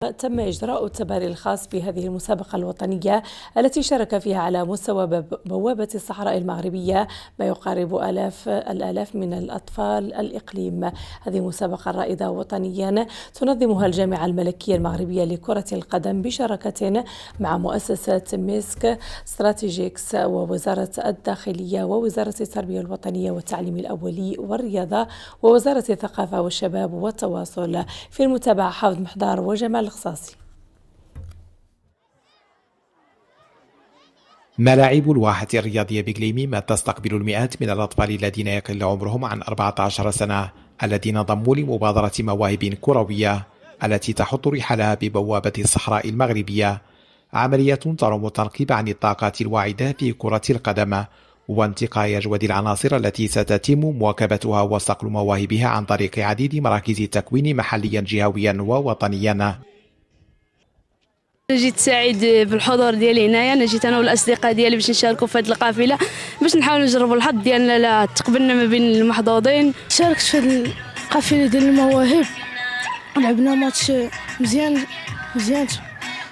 تم إجراء التباري الخاص بهذه المسابقة الوطنية التي شارك فيها على مستوى بوابة الصحراء المغربية ما يقارب الآلاف من الأطفال الإقليم. هذه مسابقة رائدة وطنيا تنظمها الجامعة الملكية المغربية لكرة القدم بشراكة مع مؤسسة ميسك ستراتيجيكس ووزارة الداخلية ووزارة التربية الوطنية والتعليم الأولي والرياضة ووزارة الثقافة والشباب والتواصل. في المتابعة حافظ محضار وجمال الخصاصي. ملاعب الواحة الرياضية بقليمي ما تستقبل المئات من الأطفال الذين يقل عمرهم عن 14 سنة الذين انضموا لمبادرة مواهب كروية التي تحط رحالها ببوابة الصحراء المغربية، عملية ترم التنقيب عن الطاقات الواعدة في كرة القدم وانتقاء أجود العناصر التي ستتم مواكبتها وصقل مواهبها عن طريق عديد مراكز التكوين محليا جهويا ووطنيا. جيت سعيد بالحضور ديالي هنايا. انا جيت انا والاصدقاء ديالي باش نشاركوا في هذه القافله باش نحاولوا نجربوا الحظ ديالنا. لا تقبلنا ما بين المحظوظين. شاركت في القافله ديال المواهب ولعبنا ماتش مزيان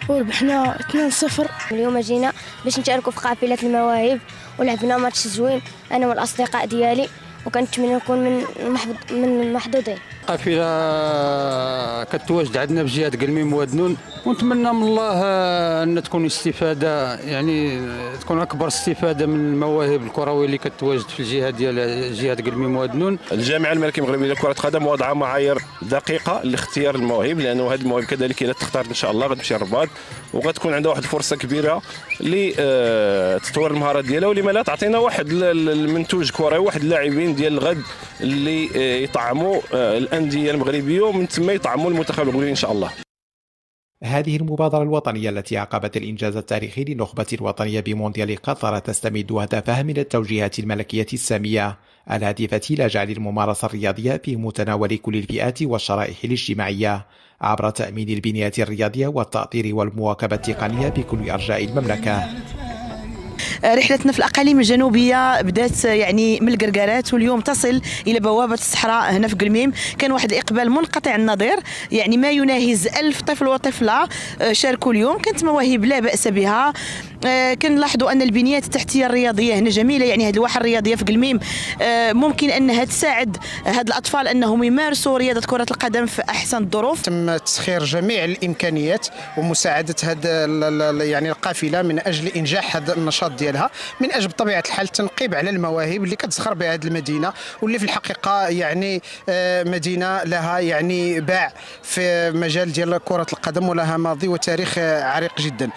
وربحنا 2-0. اليوم جينا باش نشاركوا في قافله المواهب ولعبنا ماتش زوين انا والاصدقاء ديالي وكنتمنى نكون من المحظوظين. قافله كتواجد عندنا بجهه قلميم وادنون ونتمنى من الله ان تكون استفاده، يعني تكون اكبر استفاده من المواهب الكرويه اللي كتواجد في الجهه ديال جهه قلميم وادنون. الجامعه الملكيه المغربيه لكره القدم واضعه معايير دقيقه لاختيار المواهب، لانه هذه المواهب كذلك الا تختار ان شاء الله غتمشي الرباط وغتكون عندها واحد الفرصه كبيره لتطوير المهارات ديالها، ولما لا تعطينا واحد المنتوج كروي، واحد اللاعبين ديال الغد اللي يطعموا الانديه المغربيه ومن ثم يطعموا المنتخب المغربي ان شاء الله. هذه المبادرة الوطنية التي عقبت الإنجاز التاريخي للنخبة الوطنية بمونديال قطر تستمد هدفها من التوجيهات الملكية السامية الهادفة إلى جعل الممارسة الرياضية في متناول كل الفئات والشرائح الاجتماعية عبر تأمين البنية الرياضية والتأطير والمواكبة التقنية بكل أرجاء المملكة. رحلتنا في الأقاليم الجنوبية بدات يعني من القرقارات واليوم تصل إلى بوابة الصحراء هنا في قلميم. كان واحد الإقبال منقطع النظير، يعني ما يناهز 1000 طفل وطفلة شاركوا اليوم. كانت مواهب لا بأس بها. كنلاحظوا أن البنيات التحتية الرياضية هنا جميلة، يعني هذه الواحة الرياضية في قلميم ممكن أنها تساعد هاد الأطفال أنهم يمارسوا رياضة كرة القدم في أحسن الظروف. تم تسخير جميع الإمكانيات ومساعدة يعني القافلة من أجل إنجاح هذا النشاط ديالها، من اجل بطبيعه الحال التنقيب على المواهب اللي كتزخر بها هذه المدينه، واللي في الحقيقه يعني مدينه لها يعني باع في مجال ديال كره القدم ولها ماضي وتاريخ عريق جدا.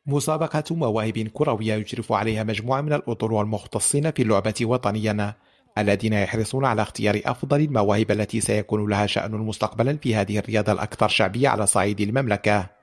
مسابقة مواهب كروية يشرف عليها مجموعة من الأطر والمختصين في اللعبة وطنيا الذين يحرصون على اختيار أفضل المواهب التي سيكون لها شأن مستقبلا في هذه الرياضة الأكثر شعبية على صعيد المملكة.